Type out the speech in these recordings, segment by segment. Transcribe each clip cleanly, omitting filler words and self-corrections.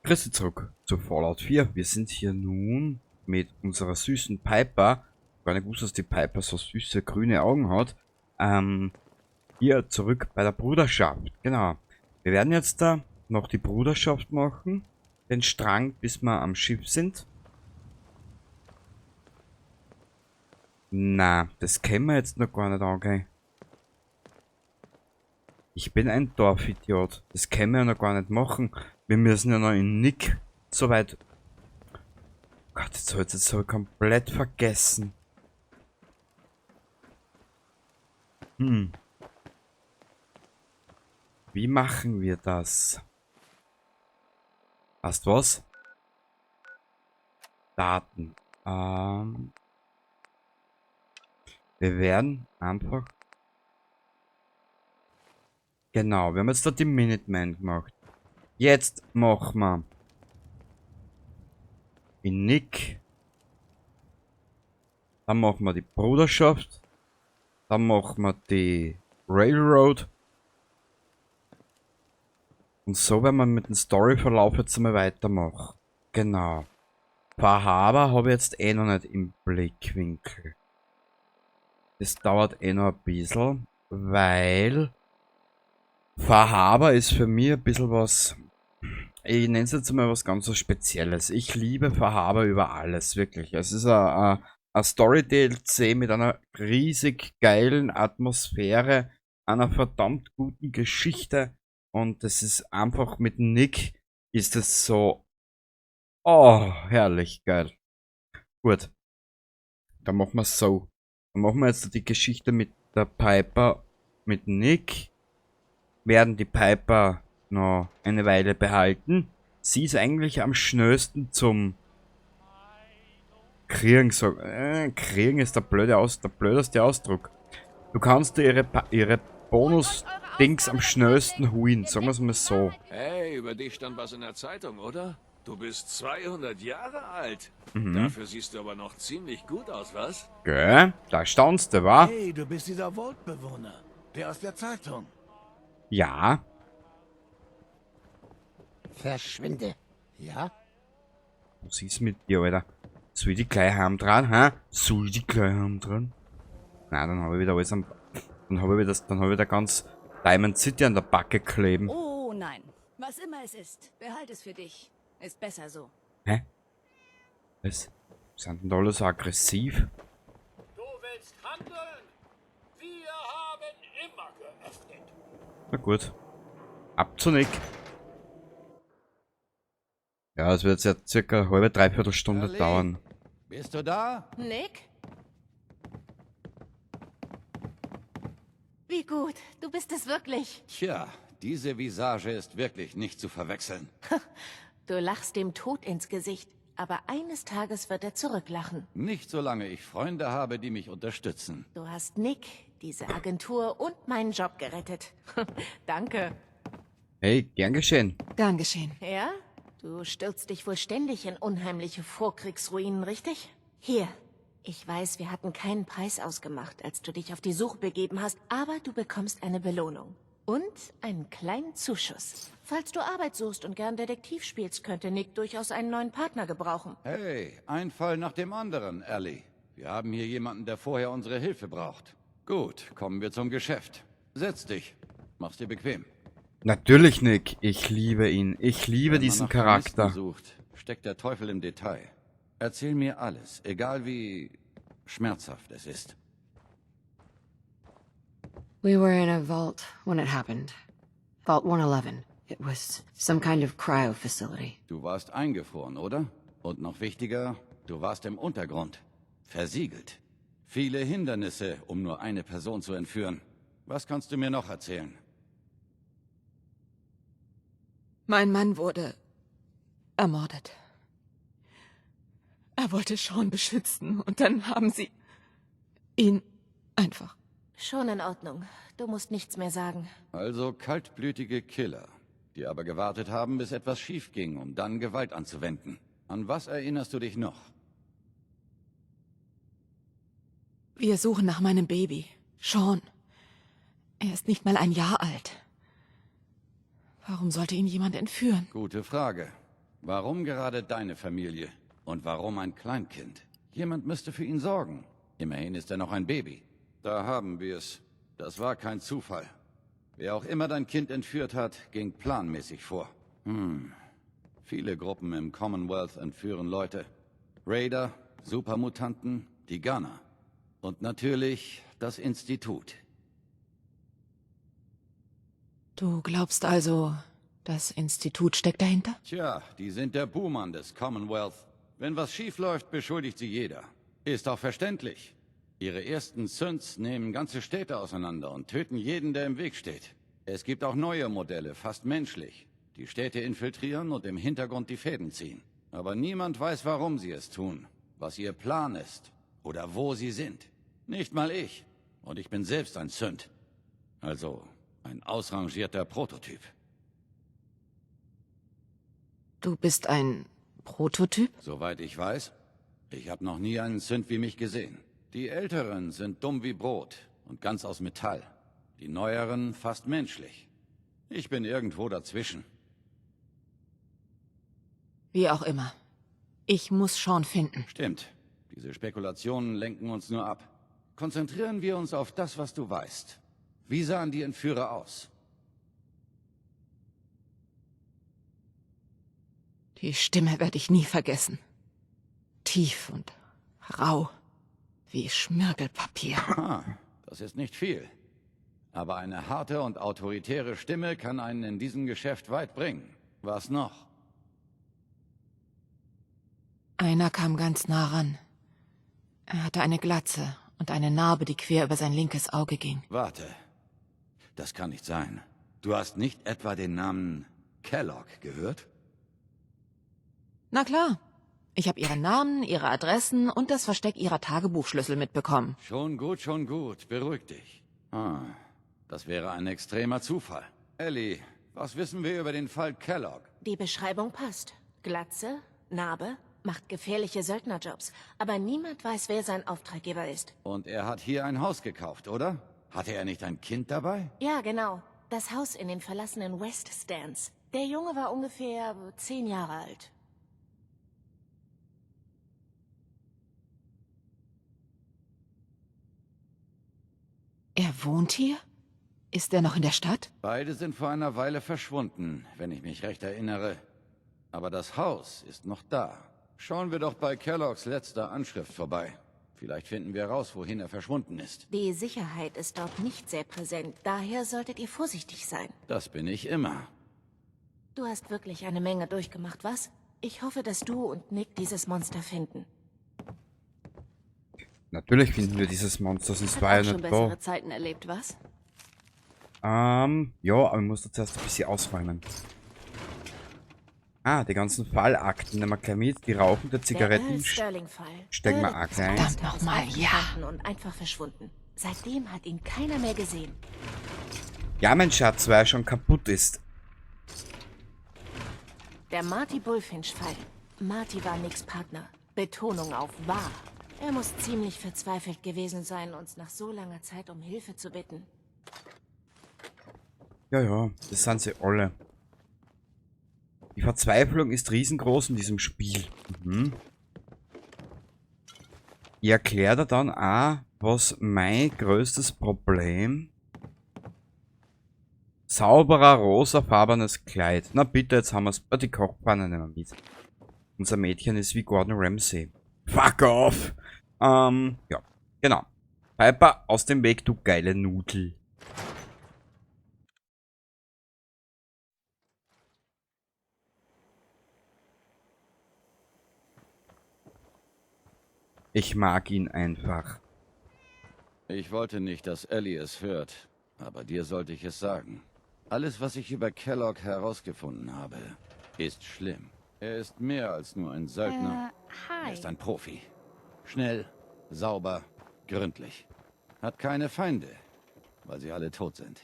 Grüß dich zurück zu Fallout 4. Wir sind hier nun mit unserer süßen Piper. Gar nicht gewusst, dass die Piper so süße grüne Augen hat. Hier zurück bei der Bruderschaft. Genau. Wir werden jetzt da noch die Bruderschaft machen. Den Strang, bis wir am Schiff sind. Na, das können wir jetzt noch gar nicht angehen. Ich bin ein Dorfidiot. Das können wir ja noch gar nicht machen. Wir müssen ja noch in Nick soweit. Gott, jetzt habe ich es so komplett vergessen. Wie machen wir das? Passt was? Daten. Wir werden einfach. Genau, wir haben jetzt da die Minutemen gemacht. Jetzt machen wir in Nick. Dann machen wir die Bruderschaft. Dann machen wir die Railroad. Und so werden wir mit dem Storyverlauf jetzt einmal weitermachen. Genau. Verhaber habe ich jetzt eh noch nicht im Blickwinkel. Das dauert eh noch ein bisschen, weil Verhaber ist für mich ein bisschen was, ich nenne es jetzt mal was ganz so Spezielles. Ich liebe Verhaber über alles, wirklich. Es ist ein Story-DLC mit einer riesig geilen Atmosphäre, einer verdammt guten Geschichte und es ist einfach mit Nick ist es so, oh, herrlich geil. Gut, dann machen wir es so. Dann machen wir jetzt die Geschichte mit der Piper, mit Nick. Werden die Piper noch eine Weile behalten. Sie ist eigentlich am schnellsten zum Kriegen. So, Kriegen ist der blödeste Ausdruck. Du kannst dir ihre Bonus-Dings am schnellsten holen, sagen wir es mal so. Hey, über dich stand was in der Zeitung, oder? Du bist 200 Jahre alt. Mhm. Dafür siehst du aber noch ziemlich gut aus, was? Gell? Da staunst du, wa? Hey, du bist dieser Vault-Bewohner. Der aus der Zeitung. Ja. Verschwinde. Ja? Was ist mit dir, Alter? Soll ich die gleich heimdrehen, hä? Soll ich die gleich heimdrehen? Nein, dann habe ich wieder alles am... Dann habe ich wieder ganz Diamond City an der Backe kleben. Oh nein, was immer es ist, behalt es für dich. Ist besser so. Hä? Was? Sind denn da alle so aggressiv? Du willst handeln? Wir haben immer geöffnet. Na gut. Ab zu Nick. Ja, es wird jetzt circa eine halbe, dreiviertel Stunde Ali, dauern. Bist du da? Nick? Wie gut, du bist es wirklich. Tja, diese Visage ist wirklich nicht zu verwechseln. Du lachst dem Tod ins Gesicht, aber eines Tages wird er zurücklachen. Nicht solange ich Freunde habe, die mich unterstützen. Du hast Nick, diese Agentur und meinen Job gerettet. Danke. Hey, gern geschehen. Gern geschehen. Ja? Du stürzt dich wohl ständig in unheimliche Vorkriegsruinen, richtig? Hier. Ich weiß, wir hatten keinen Preis ausgemacht, als du dich auf die Suche begeben hast, aber du bekommst eine Belohnung. Und einen kleinen Zuschuss. Falls du Arbeit suchst und gern Detektiv spielst, könnte Nick durchaus einen neuen Partner gebrauchen. Hey, ein Fall nach dem anderen, Ellie. Wir haben hier jemanden, der vorher unsere Hilfe braucht. Gut, kommen wir zum Geschäft. Setz dich. Mach's dir bequem. Natürlich, Nick. Ich liebe ihn. Ich liebe Wenn man diesen nach Vermissten Charakter. sucht, steckt der Teufel im Detail. Erzähl mir alles, egal wie schmerzhaft es ist. We were in a vault when it happened. Vault 111. It was some kind of cryo facility. Du warst eingefroren, oder? Und noch wichtiger, du warst im Untergrund. Versiegelt. Viele Hindernisse, um nur eine Person zu entführen. Was kannst du mir noch erzählen? Mein Mann wurde ermordet. Er wollte Sean beschützen und dann haben sie ihn einfach. Schon in Ordnung. Du musst nichts mehr sagen. Also kaltblütige Killer, die aber gewartet haben, bis etwas schief ging, um dann Gewalt anzuwenden. An was erinnerst du dich noch? Wir suchen nach meinem Baby. Sean. Er ist nicht mal ein Jahr alt. Warum sollte ihn jemand entführen? Gute Frage. Warum gerade deine Familie? Und warum ein Kleinkind? Jemand müsste für ihn sorgen. Immerhin ist er noch ein Baby. Da haben wir es. Das war kein Zufall. Wer auch immer dein Kind entführt hat, ging planmäßig vor. Viele Gruppen im Commonwealth entführen Leute. Raider, Supermutanten, die Gunner. Und natürlich das Institut. Du glaubst also, das Institut steckt dahinter? Tja, die sind der Buhmann des Commonwealth. Wenn was schief läuft, beschuldigt sie jeder. Ist auch verständlich. Ihre ersten Synths nehmen ganze Städte auseinander und töten jeden, der im Weg steht. Es gibt auch neue Modelle, fast menschlich, die Städte infiltrieren und im Hintergrund die Fäden ziehen. Aber niemand weiß, warum sie es tun, was ihr Plan ist oder wo sie sind. Nicht mal ich. Und ich bin selbst ein Synth. Also ein ausrangierter Prototyp. Du bist ein Prototyp? Soweit ich weiß. Ich habe noch nie einen Synth wie mich gesehen. Die Älteren sind dumm wie Brot und ganz aus Metall. Die Neueren fast menschlich. Ich bin irgendwo dazwischen. Wie auch immer. Ich muss Sean finden. Stimmt. Diese Spekulationen lenken uns nur ab. Konzentrieren wir uns auf das, was du weißt. Wie sahen die Entführer aus? Die Stimme werde ich nie vergessen. Tief und rau. Wie Schmirgelpapier. Das ist nicht viel. Aber eine harte und autoritäre Stimme kann einen in diesem Geschäft weit bringen. Was noch? Einer kam ganz nah ran. Er hatte eine Glatze und eine Narbe, die quer über sein linkes Auge ging. Warte. Das kann nicht sein. Du hast nicht etwa den Namen Kellogg gehört? Na klar. Ich habe ihren Namen, ihre Adressen und das Versteck ihrer Tagebuchschlüssel mitbekommen. Schon gut. Beruhig dich. Das wäre ein extremer Zufall. Ellie, was wissen wir über den Fall Kellogg? Die Beschreibung passt. Glatze, Narbe, macht gefährliche Söldnerjobs. Aber niemand weiß, wer sein Auftraggeber ist. Und er hat hier ein Haus gekauft, oder? Hatte er nicht ein Kind dabei? Ja, genau. Das Haus in den verlassenen West Stands. Der Junge war ungefähr 10 Jahre alt. Er wohnt hier? Ist er noch in der Stadt? Beide sind vor einer Weile verschwunden, wenn ich mich recht erinnere. Aber das Haus ist noch da. Schauen wir doch bei Kelloggs letzter Anschrift vorbei. Vielleicht finden wir raus, wohin er verschwunden ist. Die Sicherheit ist dort nicht sehr präsent. Daher solltet ihr vorsichtig sein. Das bin ich immer. Du hast wirklich eine Menge durchgemacht, was? Ich hoffe, dass du und Nick dieses Monster finden. Natürlich finden wir dieses Monster, sonst Hat war auch ja schon nicht bessere da. Zeiten erlebt, was? Ja, aber ich muss da zuerst ein bisschen ausräumen. Die ganzen Fallakten nehmen wir gleich mit. Die rauchende Zigaretten Sterling-Fall. stecken wir auch rein. Verdammt nochmal, ja. Und einfach verschwunden. Seitdem hat ihn keiner mehr gesehen. Ja, mein Schatz, weil er schon kaputt ist. Der Marty Bullfinch-Fall. Marty war Nicks Partner. Betonung auf war. Er muss ziemlich verzweifelt gewesen sein, uns nach so langer Zeit um Hilfe zu bitten. Ja, das sind sie alle. Die Verzweiflung ist riesengroß in diesem Spiel. Ich erkläre dir dann auch, was mein größtes Problem... Sauberer, rosafarbenes Kleid. Na bitte, jetzt haben wir es. Die Kochpfanne nehmen wir mit. Unser Mädchen ist wie Gordon Ramsay. Fuck off! Ja, genau. Piper, aus dem Weg, du geile Nudel. Ich mag ihn einfach. Ich wollte nicht, dass Ellie es hört, aber dir sollte ich es sagen. Alles, was ich über Kellogg herausgefunden habe, ist schlimm. Er ist mehr als nur ein Söldner. Er ist ein Profi. Schnell, sauber, gründlich. Hat keine Feinde, weil sie alle tot sind.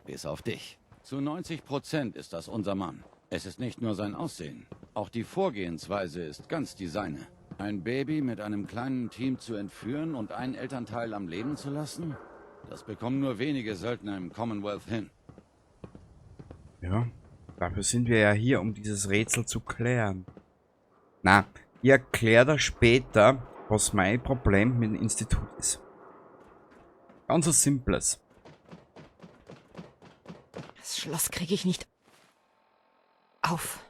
Bis auf dich. Zu 90% ist das unser Mann. Es ist nicht nur sein Aussehen. Auch die Vorgehensweise ist ganz die seine. Ein Baby mit einem kleinen Team zu entführen und einen Elternteil am Leben zu lassen? Das bekommen nur wenige Söldner im Commonwealth hin. Ja. Dafür sind wir ja hier, um dieses Rätsel zu klären. Na, ich erkläre dir später, was mein Problem mit dem Institut ist. Ganz was Simples. Das Schloss kriege ich nicht auf.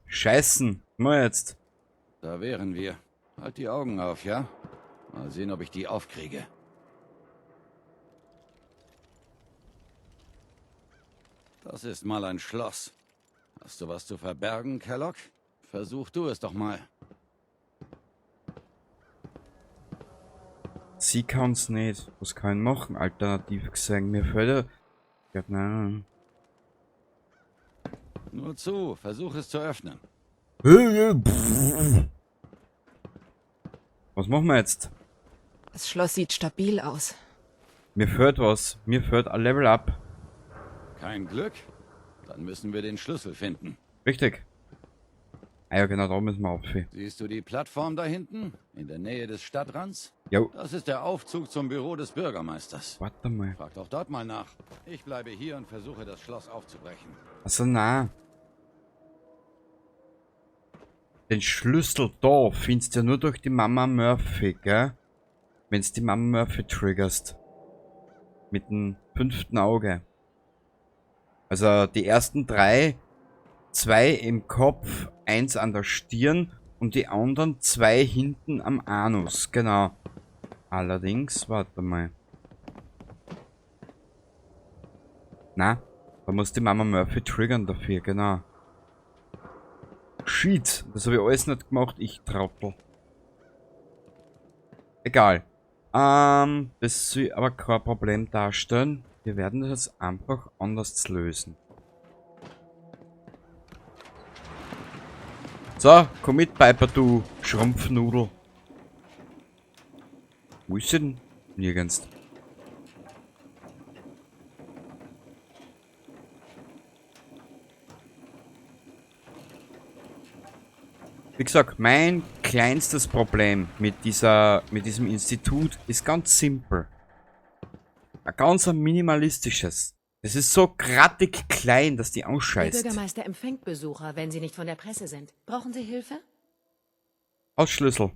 Scheißen. Mal jetzt. Da wären wir. Halt die Augen auf, ja? Mal sehen, ob ich die aufkriege. Das ist mal ein Schloss. Hast du was zu verbergen, Kellogg? Versuch du es doch mal. Sie kann's nicht. Was kann ich machen? Alternativ gesehen, mir fällt ja, nein. Nur zu, versuch es zu öffnen. Was machen wir jetzt? Das Schloss sieht stabil aus. Mir fehlt was. Mir fehlt ein Level Up. Kein Glück? Dann müssen wir den Schlüssel finden. Richtig. Ah ja, genau, da müssen wir aufhören. Siehst du die Plattform da hinten? In der Nähe des Stadtrands? Jo, Das ist der Aufzug zum Büro des Bürgermeisters. warte mal. Frag doch dort mal nach. Ich bleibe hier und versuche, das Schloss aufzubrechen. Also na. Den Schlüssel da findest du ja nur durch die Mama Murphy, gell? Wenn's die Mama Murphy triggerst. Mit dem 5. Auge. Also die ersten 3, 2 im Kopf, 1 an der Stirn und die anderen 2 hinten am Anus, genau. Allerdings, warte mal. Na, da muss die Mama Murphy triggern dafür, genau. Shit, das habe ich alles nicht gemacht, ich Trottel. Egal. Das soll aber kein Problem darstellen. Wir werden das jetzt einfach anders lösen. So, komm mit, Piper, du Schrumpfnudel. Wo ist sie denn? Nirgends. Wie gesagt, mein kleinstes Problem mit diesem Institut ist ganz simpel. Ein ganz minimalistisches. Es ist so grattig klein, dass die Der ausscheißt. Bürgermeister empfängt Besucher, wenn sie nicht von der Presse sind. Brauchen Sie Hilfe? Ausschlüssel.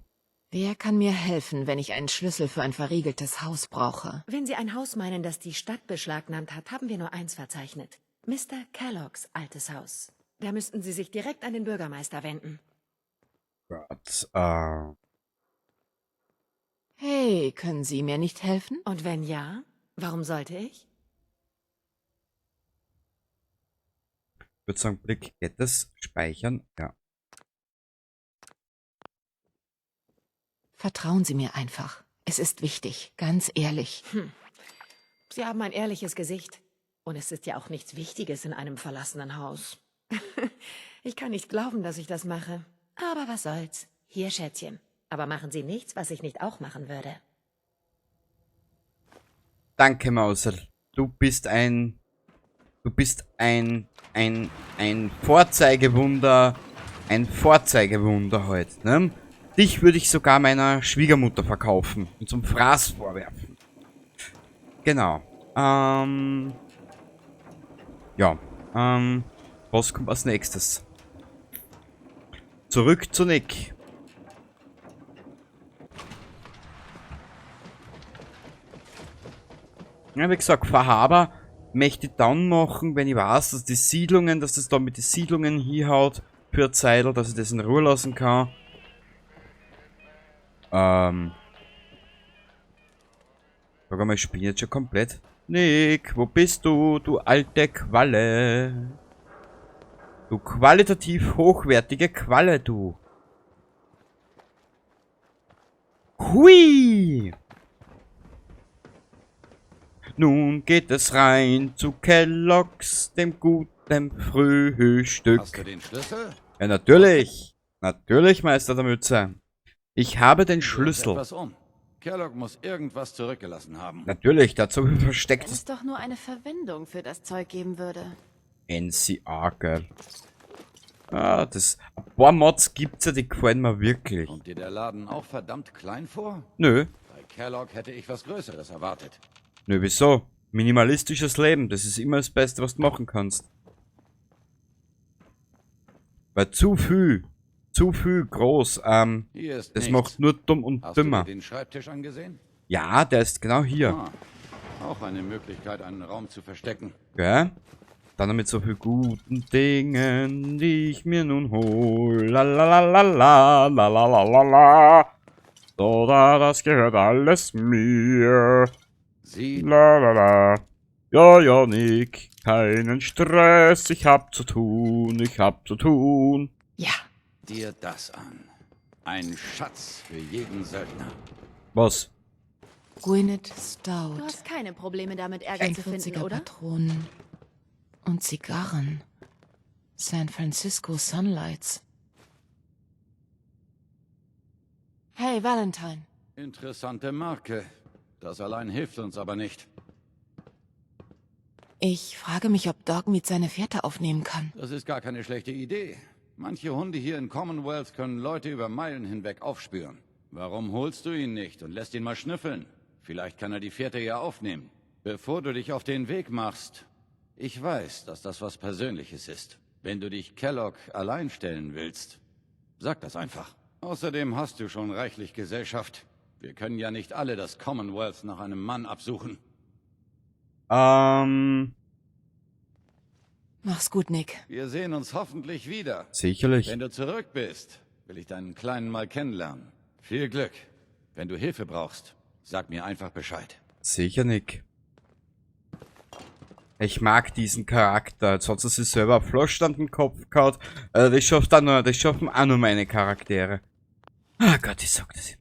Wer kann mir helfen, wenn ich einen Schlüssel für ein verriegeltes Haus brauche? Wenn Sie ein Haus meinen, das die Stadt beschlagnahmt hat, haben wir nur eins verzeichnet. Mr. Kelloggs altes Haus. Da müssten Sie sich direkt an den Bürgermeister wenden. Gott, Hey, können Sie mir nicht helfen? Und wenn ja, warum sollte ich? ich würde sagen, Blick, geht das? Speichern? Ja. Vertrauen Sie mir einfach. Es ist wichtig, ganz ehrlich. Sie haben ein ehrliches Gesicht. Und es ist ja auch nichts Wichtiges in einem verlassenen Haus. Ich kann nicht glauben, dass ich das mache. Aber was soll's. Hier, Schätzchen. Aber machen Sie nichts, was ich nicht auch machen würde. Danke, Mausel. Du bist ein Vorzeigewunder. Ein Vorzeigewunder heute, ne? Dich würde ich sogar meiner Schwiegermutter verkaufen und zum Fraß vorwerfen. Genau. Ja. Was kommt als nächstes? Zurück zu Nick. Ja, wie gesagt, Verhaber möchte ich dann machen, wenn ich weiß, dass die Siedlungen, dass das da mit den Siedlungen hinhaut für eine Zeit, dass ich das in Ruhe lassen kann. Sag mal, ich spiele jetzt schon komplett. Nick, wo bist du, du alte Qualle? Du qualitativ hochwertige Qualle, du. Hui! Nun geht es rein zu Kellogg's, dem guten Frühstück. Hast du den Schlüssel? Ja, natürlich. Natürlich, Meister der Mütze. Ich habe den Rührt Schlüssel. etwas um. Kellogg muss irgendwas zurückgelassen haben. Natürlich, dazu Wenn versteckt es doch nur eine Verwendung für das Zeug geben würde. NCA, gell. Ah, ein paar Mods gibt's ja, die gefallen mir wirklich. Kommt dir der Laden auch verdammt klein vor? Nö, Bei Kellogg hätte ich was Größeres erwartet. nö, wieso? Minimalistisches Leben, das ist immer das Beste, was du machen kannst. Weil zu viel groß, Hier ist das nichts. macht nur dumm und Hast du dümmer. dir den Schreibtisch angesehen? Ja, der ist genau hier. Ah, auch eine Möglichkeit, einen Raum zu verstecken. Gell? Dann noch mit so viel guten Dingen, die ich mir nun hol. La la la la la la la la la la. So, das gehört alles mir. Sieh, La la la. Ja, ja, Nick. Keinen Stress, ich hab zu tun, ich hab zu tun. Ja. dir das an. Ein Schatz für jeden Söldner. Was? Gwyneth Du Stout. hast keine Probleme damit, Ärger zu finden, 41er oder? Patronen. Und Zigarren. San Francisco Sunlights. Hey, Valentine. Interessante Marke. Das allein hilft uns aber nicht. Ich frage mich, ob Dogmeat seine Fährte aufnehmen kann. Das ist gar keine schlechte Idee. Manche Hunde hier in Commonwealth können Leute über Meilen hinweg aufspüren. Warum holst du ihn nicht und lässt ihn mal schnüffeln? Vielleicht kann er die Fährte ja aufnehmen. Bevor du dich auf den Weg machst. Ich weiß, dass das was Persönliches ist. Wenn du dich Kellogg allein stellen willst, sag das einfach. Außerdem hast du schon reichlich Gesellschaft. Wir können ja nicht alle das Commonwealth nach einem Mann absuchen. Mach's gut, Nick. Wir sehen uns hoffentlich wieder. Sicherlich. Wenn du zurück bist, will ich deinen Kleinen mal kennenlernen. Viel Glück. Wenn du Hilfe brauchst, sag mir einfach Bescheid. Sicher, Nick. Ich mag diesen Charakter. Jetzt hat sie sich selber auf Floßstand im Kopf gehabt. Das schaffen auch nur meine Charaktere. Ah Gott, ich sag das.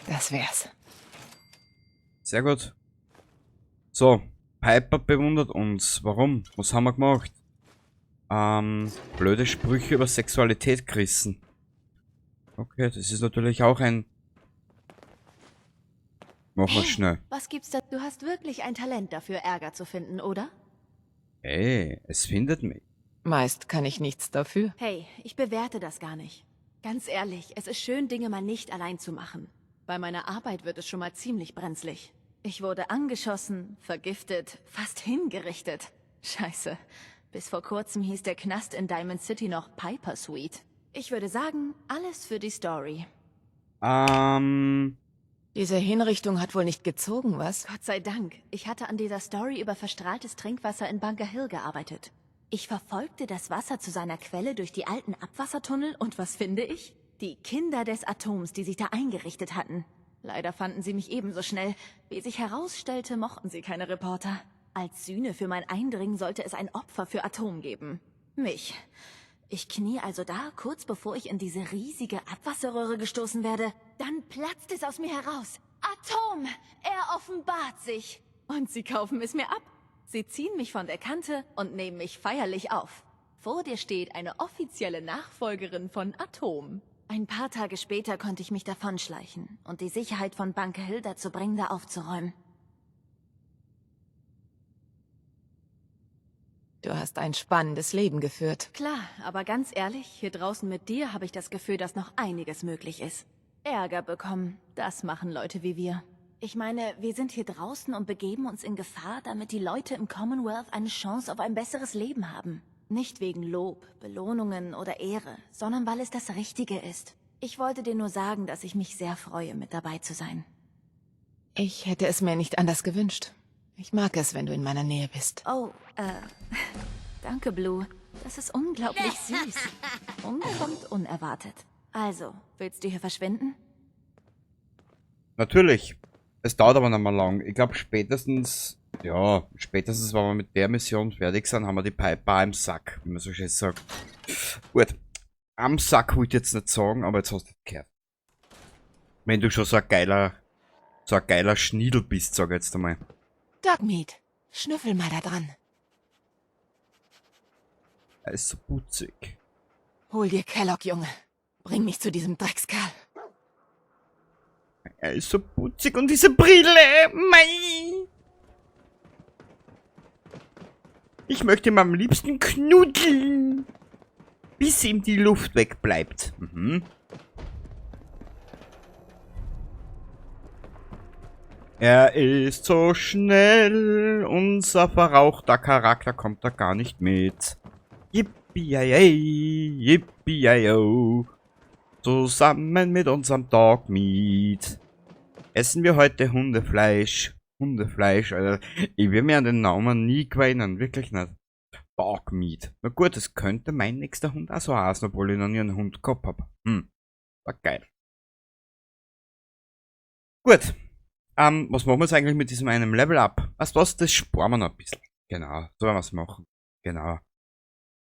Das wär's. Sehr gut. So, Piper bewundert uns. Warum? Was haben wir gemacht? Blöde Sprüche über Sexualität gerissen. Okay, das ist natürlich auch ein... Machen wir schnell. Was gibt's da? Du hast wirklich ein Talent dafür, Ärger zu finden, oder? Hey, es findet mich. Meist kann ich nichts dafür. Hey, ich bewerte das gar nicht. Ganz ehrlich, es ist schön, Dinge mal nicht allein zu machen. Bei meiner Arbeit wird es schon mal ziemlich brenzlig. Ich wurde angeschossen, vergiftet, fast hingerichtet. Scheiße. Bis vor kurzem hieß der Knast in Diamond City noch Piper Suite. Ich würde sagen, alles für die Story. Diese Hinrichtung hat wohl nicht gezogen, was? Gott sei Dank. Ich hatte an dieser Story über verstrahltes Trinkwasser in Bunker Hill gearbeitet. Ich verfolgte das Wasser zu seiner Quelle durch die alten Abwassertunnel und was finde ich? Die Kinder des Atoms, die sich da eingerichtet hatten. Leider fanden sie mich ebenso schnell. Wie sich herausstellte, mochten sie keine Reporter. Als Sühne für mein Eindringen sollte es ein Opfer für Atom geben. Mich. Ich knie also da, kurz bevor ich in diese riesige Abwasserröhre gestoßen werde. Dann platzt es aus mir heraus. Atom! Er offenbart sich. Und sie kaufen es mir ab. Sie ziehen mich von der Kante und nehmen mich feierlich auf. Vor dir steht eine offizielle Nachfolgerin von Atom. Ein paar Tage später konnte ich mich davonschleichen und die Sicherheit von Bunker Hill dazu bringen, da aufzuräumen. Du hast ein spannendes Leben geführt. Klar, aber ganz ehrlich, hier draußen mit dir habe ich das Gefühl, dass noch einiges möglich ist. Ärger bekommen, das machen Leute wie wir. Ich meine, wir sind hier draußen und begeben uns in Gefahr, damit die Leute im Commonwealth eine Chance auf ein besseres Leben haben. Nicht wegen Lob, Belohnungen oder Ehre, sondern weil es das Richtige ist. Ich wollte dir nur sagen, dass ich mich sehr freue, mit dabei zu sein. Ich hätte es mir nicht anders gewünscht. Ich mag es, wenn du in meiner Nähe bist. Oh, danke, Blue. Das ist unglaublich süß. Kommt unerwartet. Also, willst du hier verschwinden? Natürlich. Es dauert aber noch mal lang. Ich glaube spätestens, wenn wir mit der Mission fertig sind, haben wir die Piper im Sack, wie man so schön sagt. Gut. Am Sack wollte ich jetzt nicht sagen, aber jetzt hast du gehört. Wenn du schon so ein geiler Schniedel bist, sag ich jetzt einmal. Dogmeat, schnüffel mal da dran. Er ist so putzig. Hol dir Kellogg, Junge. Bring mich zu diesem Dreckskerl. Er ist so putzig und diese Brille, mei. Ich möchte ihm am liebsten knuddeln, bis ihm die Luft wegbleibt. Er ist so schnell, unser verrauchter Charakter kommt da gar nicht mit. Yippie-yay, yippie-yo. Zusammen mit unserem Dogmeat essen wir heute Hundefleisch. Hundefleisch, Alter. Ich will mir an den Namen nie gewöhnen, wirklich nicht. Dogmeat. Na gut, das könnte mein nächster Hund auch so heißen, obwohl ich noch nie einen Hund gehabt habe. War geil. Gut. Was machen wir jetzt eigentlich mit diesem einen Level Up? Weißt du was, das sparen wir noch ein bisschen. Genau, so werden wir es machen. Genau.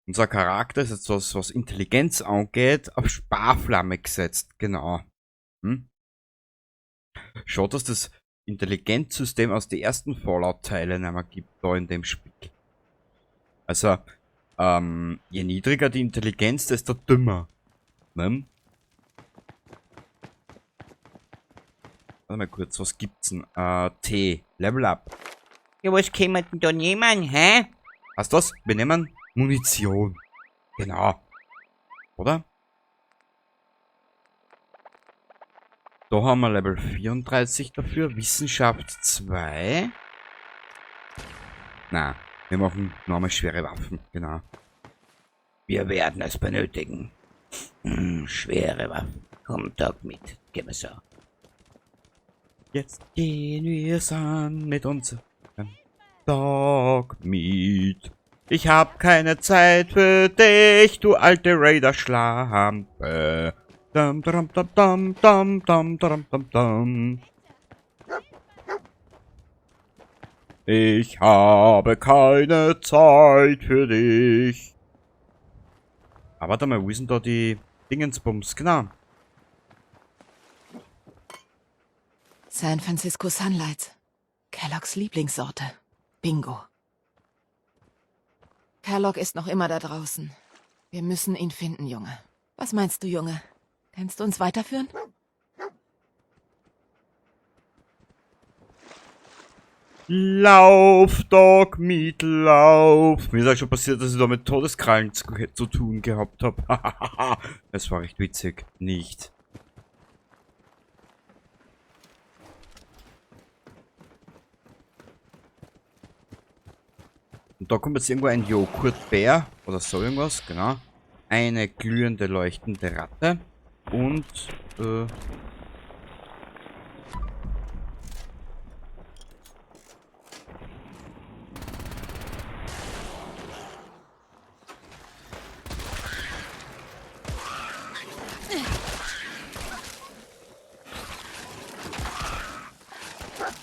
Unser Charakter ist jetzt was Intelligenz angeht, auf Sparflamme gesetzt. Genau. Schaut, dass das Intelligenzsystem aus den ersten Fallout-Teilen einmal gibt, da in dem Spiel. Also, je niedriger die Intelligenz, desto dümmer. Ne? Warte mal kurz, was gibt's denn? T. Level Up. Ja, was können wir denn da nehmen, hä? Weißt du was? Wir nehmen Munition. Genau. Oder? Da haben wir Level 34 dafür. Wissenschaft 2. Na, wir machen nochmal schwere Waffen. Genau. Wir werden es benötigen. Schwere Waffen. Komm, Doc mit. Gib mir so. Jetzt gehen wir's an mit unserem Dogmeat. Ich hab keine Zeit für dich, du alte Raider-Schlampe. Dum, dum, dum, dum, dum, dum, dum, dum, dum. Ich habe keine Zeit für dich. Aber warte mal, wo sind da die Dingensbums? Genau. San Francisco Sunlight. Kelloggs Lieblingssorte. Bingo. Kellogg ist noch immer da draußen. Wir müssen ihn finden, Junge. Was meinst du, Junge? Kannst du uns weiterführen? Lauf, Dogmeat, lauf. Mir ist auch schon passiert, dass ich da mit Todeskrallen zu tun gehabt habe. Das war recht witzig. Nicht. Und da kommt jetzt irgendwo ein Joghurtbär oder so irgendwas, genau. Eine glühende, leuchtende Ratte und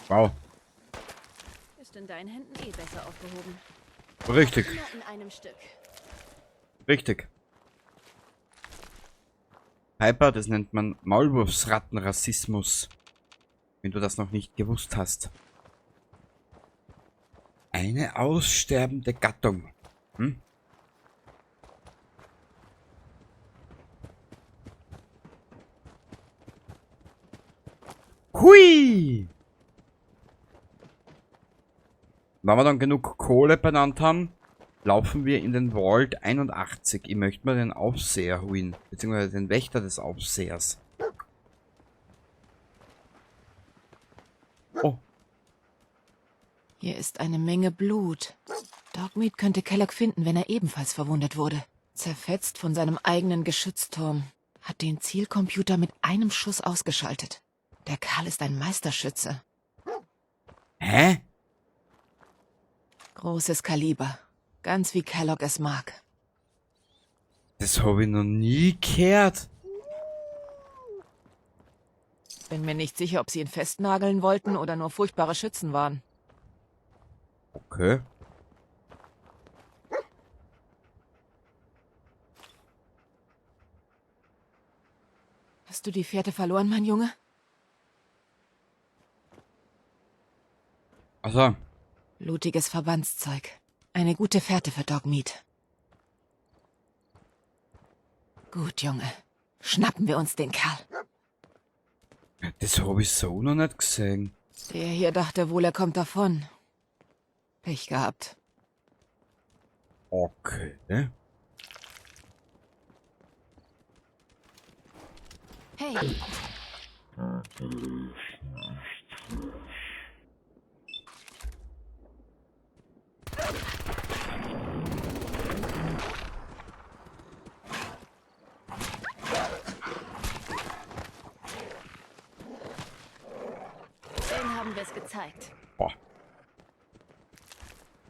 wow. Ist in deinen Händen eh besser aufgehoben. Richtig. Immer in einem Stück. Richtig. Piper, das nennt man Maulwurfsrattenrassismus. Wenn du das noch nicht gewusst hast. Eine aussterbende Gattung. Hm? Hui! Wenn wir dann genug Kohle benannt haben, laufen wir in den Vault 81. Ich möchte mal den Aufseher holen, beziehungsweise den Wächter des Aufsehers. Oh. Hier ist eine Menge Blut. Dogmeat könnte Kellogg finden, wenn er ebenfalls verwundet wurde. Zerfetzt von seinem eigenen Geschützturm. Hat den Zielcomputer mit einem Schuss ausgeschaltet. Der Kerl ist ein Meisterschütze. Hä? Großes Kaliber. Ganz wie Kellogg es mag. Das habe ich noch nie gehört. Bin mir nicht sicher, ob sie ihn festnageln wollten oder nur furchtbare Schützen waren. Okay. Hast du die Fährte verloren, mein Junge? Also, Blutiges Verbandszeug. Eine gute Fährte für Dogmeat. Gut, Junge. Schnappen wir uns den Kerl. das habe ich so noch nicht gesehen. Der hier dachte wohl, er kommt davon. Pech gehabt. Okay. Hey, haben wir es gezeigt. Boah.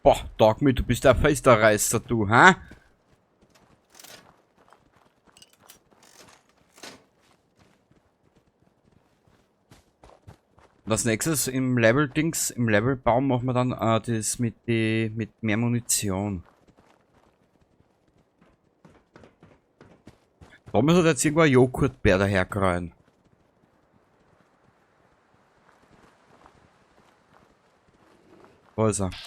Boah, Dogmeat, du bist ein Feisterreißer, du, hä? Und als nächstes im Level-Dings, im Levelbaum machen wir dann das mit mehr Munition. Da muss halt jetzt irgendwo ein Joghurtbär daherkreuen. Wo ist er? Das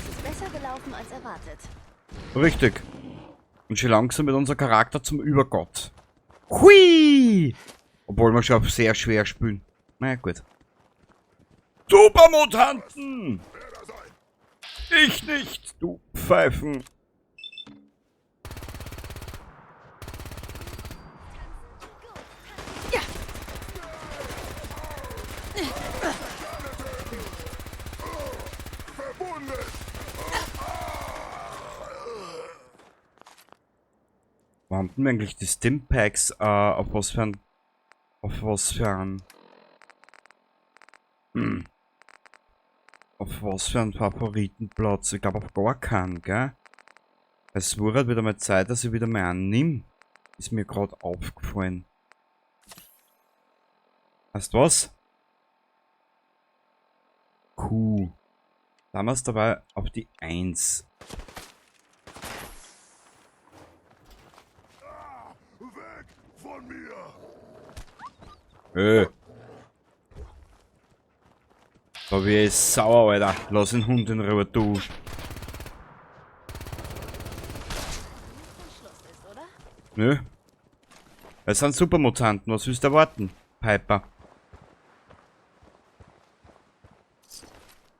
ist besser gelaufen als erwartet. Richtig. Und schon langsam mit unser Charakter zum Übergott. Hui! Obwohl wir schon sehr schwer spielen. Na ja, gut. Supermutanten! Ich nicht, du Pfeifen. Wo haben denn eigentlich die Stimpacks auf was für ein Favoritenplatz? Ich glaube auf gar keinen, gell? Es wurde halt wieder mal Zeit, dass ich wieder mal annehme. Ist mir gerade aufgefallen. Weißt du was? Q. Damals dabei auf die 1. Weg von mir! Da wie ich sauer, Alter. Lass den Hund in Ruhe, du. Schluss ist, oder? Nö. Es sind Supermutanten, was willst du erwarten, Piper?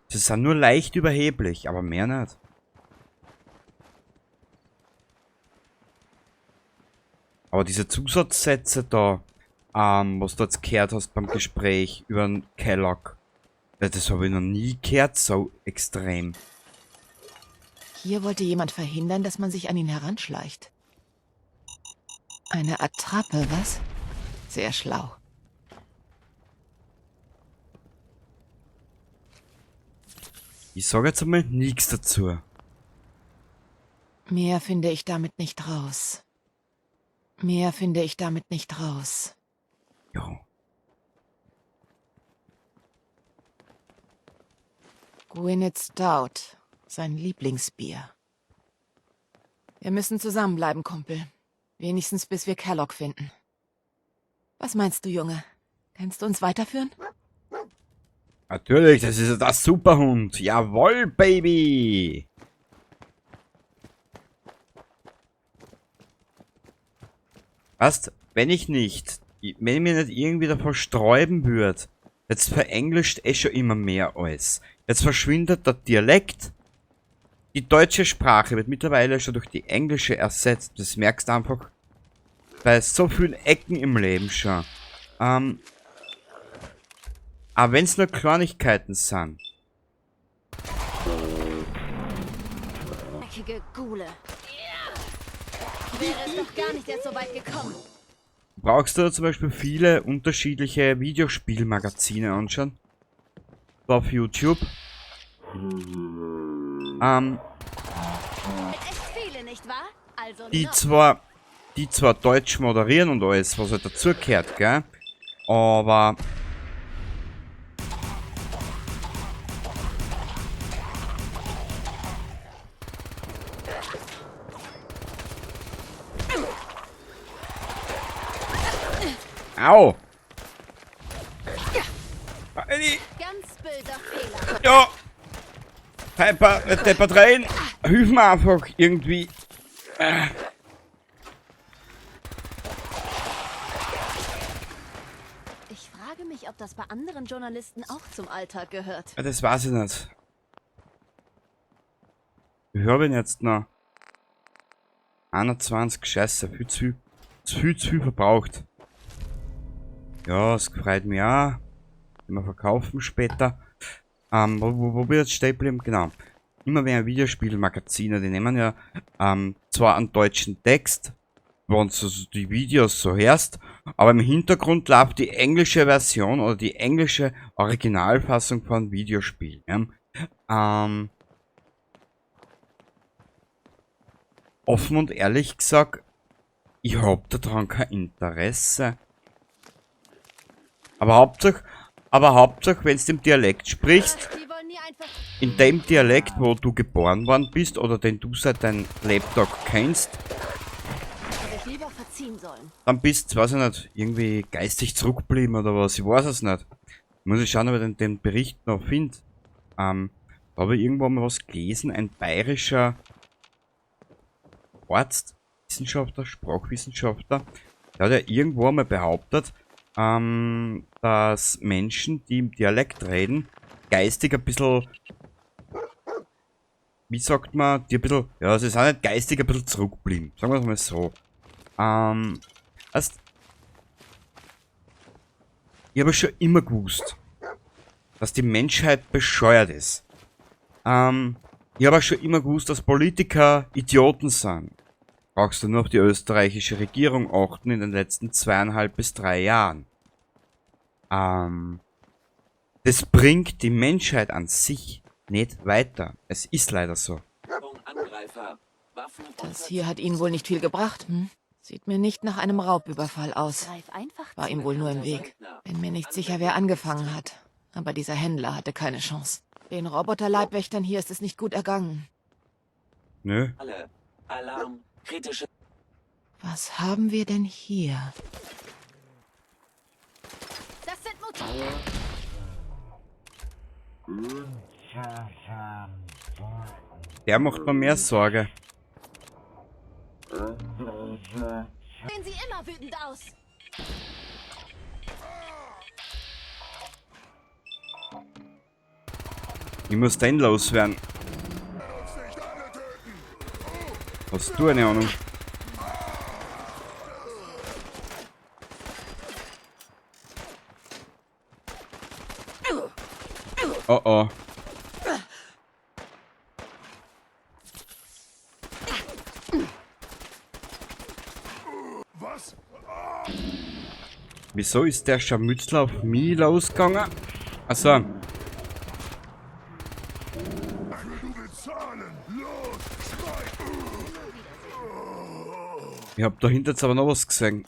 Sie sind nur leicht überheblich, aber mehr nicht. Aber diese Zusatzsätze da, was du jetzt gehört hast beim Gespräch über den Kellogg, das habe ich noch nie gehört, so extrem. Hier wollte jemand verhindern, dass man sich an ihn heranschleicht. Eine Attrappe, was? Sehr schlau. Ich sage jetzt einmal nichts dazu. Mehr finde ich damit nicht raus. Mehr finde ich damit nicht raus. Ja. Gwyneth Stout, sein Lieblingsbier. Wir müssen zusammenbleiben, Kumpel. Wenigstens bis wir Kellogg finden. Was meinst du, Junge? Kannst du uns weiterführen? Natürlich, das ist ja das Superhund. Jawohl, Baby. Weißt, wenn ich mir nicht irgendwie davor sträuben würde, jetzt verenglischt schon immer mehr alles. Jetzt verschwindet der Dialekt. Die deutsche Sprache wird mittlerweile schon durch die englische ersetzt. Das merkst du einfach bei so vielen Ecken im Leben schon. Aber wenn es nur Kleinigkeiten sind. Dreckige Gule. Wäre es doch gar nicht erst so weit gekommen. Brauchst du zum Beispiel viele unterschiedliche Videospielmagazine anschauen? Auf YouTube. Echt viele, nicht wahr? Also Die noch. zwar Deutsch moderieren und alles, was halt dazugehört, gell? Aber au! Ganz böser Fehler. Ja! Piper, nicht deppert rein! Hilf mir einfach irgendwie! Ich frage mich, ob das bei anderen Journalisten auch zum Alltag gehört. Das weiß ich nicht. Ich habe ihn jetzt noch 21 Scheiße, viel zu viel verbraucht. Ja, es freut mich auch. Wir verkaufen später. Wo wir jetzt stehen bleiben? Genau. Immer mehr Videospielmagazine, die nehmen ja zwar einen deutschen Text, wenn du die Videos so hörst, aber im Hintergrund läuft die englische Version oder die englische Originalfassung von Videospielen. Ja? Offen und ehrlich gesagt, ich hab daran kein Interesse. Aber Hauptsache, wenn du im Dialekt sprichst, Die wollen nie einfach... in dem Dialekt, wo du geboren worden bist oder den du seit deinem Lebtag kennst, Hätte ich lieber verziehen sollen. dann bist du, weiß ich nicht, irgendwie geistig zurückgeblieben oder was, ich weiß es nicht. Muss ich schauen, ob ich den Bericht noch finde. Da habe ich irgendwo mal was gelesen, ein bayerischer Ortswissenschaftler, Sprachwissenschaftler, der hat ja irgendwo mal behauptet, dass Menschen, die im Dialekt reden, geistig ein bisschen, wie sagt man, die ein bisschen, ja, sie sind nicht geistig ein bisschen zurückgeblieben, sagen wir es mal so. Also, ich habe schon immer gewusst, dass die Menschheit bescheuert ist. Ich habe auch schon immer gewusst, dass Politiker Idioten sind. Brauchst du nur auf die österreichische Regierung achten in den letzten 2,5 bis 3 Jahren. Das bringt die Menschheit an sich nicht weiter. Es ist leider so. Das hier hat Ihnen wohl nicht viel gebracht, hm? Sieht mir nicht nach einem Raubüberfall aus. Greif einfach War ihm wohl nur im Weg. Bin mir nicht sicher, wer angefangen hat. Aber dieser Händler hatte keine Chance. Den Roboterleibwächtern hier ist es nicht gut ergangen. Nö. Alarm, kritische... Was haben wir denn hier? Das sind Mutanten. Der macht mir mehr Sorge. Sehen Sie immer wütend aus. Ich muss den loswerden. Hast du eine Ahnung? Oh oh. Was? Wieso ist der Scharmützler auf mich losgegangen? Achso. Du willst zahlen. Los, schrei. Ich hab dahinter jetzt aber noch was gesehen.